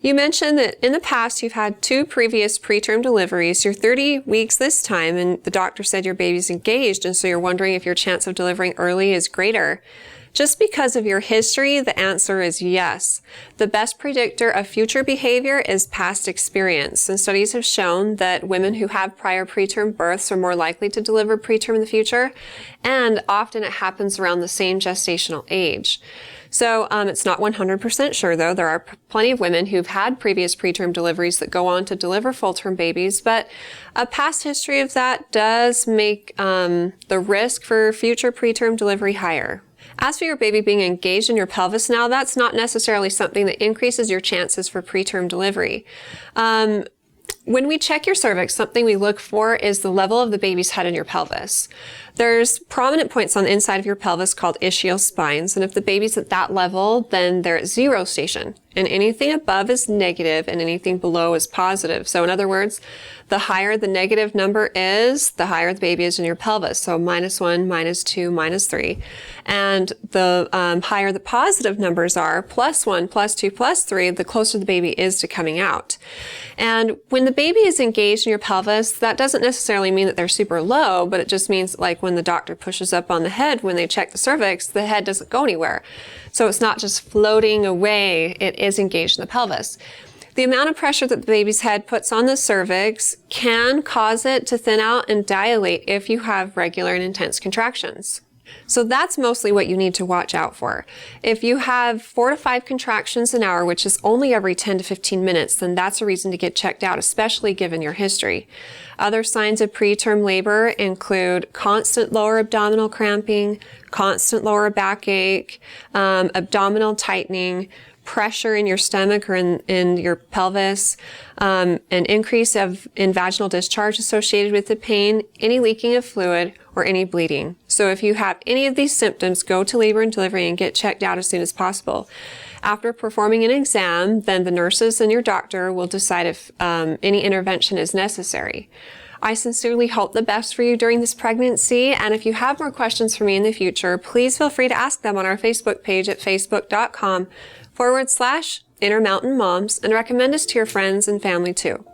You mentioned that in the past you've had 2 previous preterm deliveries. You're 30 weeks this time, and the doctor said your baby's engaged, and so you're wondering if your chance of delivering early is greater. Just because of your history, the answer is yes. The best predictor of future behavior is past experience, and studies have shown that women who have prior preterm births are more likely to deliver preterm in the future, and often it happens around the same gestational age. So it's not 100% sure, though. There are plenty of women who've had previous preterm deliveries that go on to deliver full-term babies, but a past history of that does make the risk for future preterm delivery higher. As for your baby being engaged in your pelvis now, that's not necessarily something that increases your chances for preterm delivery. When we check your cervix, something we look for is the level of the baby's head in your pelvis. There's prominent points on the inside of your pelvis called ischial spines, and if the baby's at that level, then they're at 0 station, and anything above is negative and anything below is positive. So in other words, the higher the negative number is, the higher the baby is in your pelvis. So -1, -2, -3. And the higher the positive numbers are, +1, +2, +3, the closer the baby is to coming out. And when the baby is engaged in your pelvis, that doesn't necessarily mean that they're super low, but it just means like when the doctor pushes up on the head, when they check the cervix, the head doesn't go anywhere. So it's not just floating away, it is engaged in the pelvis. The amount of pressure that the baby's head puts on the cervix can cause it to thin out and dilate if you have regular and intense contractions. So that's mostly what you need to watch out for. If you have 4 to 5 contractions an hour, which is only every 10 to 15 minutes, then that's a reason to get checked out, especially given your history. Other signs of preterm labor include constant lower abdominal cramping, constant lower backache, abdominal tightening, pressure in your stomach or in your pelvis, an increase in vaginal discharge associated with the pain, any leaking of fluid, or any bleeding. So if you have any of these symptoms, go to labor and delivery and get checked out as soon as possible. After performing an exam, then the nurses and your doctor will decide if any intervention is necessary. I sincerely hope the best for you during this pregnancy, and if you have more questions for me in the future, please feel free to ask them on our Facebook page at facebook.com/Intermountain Moms, and recommend us to your friends and family too.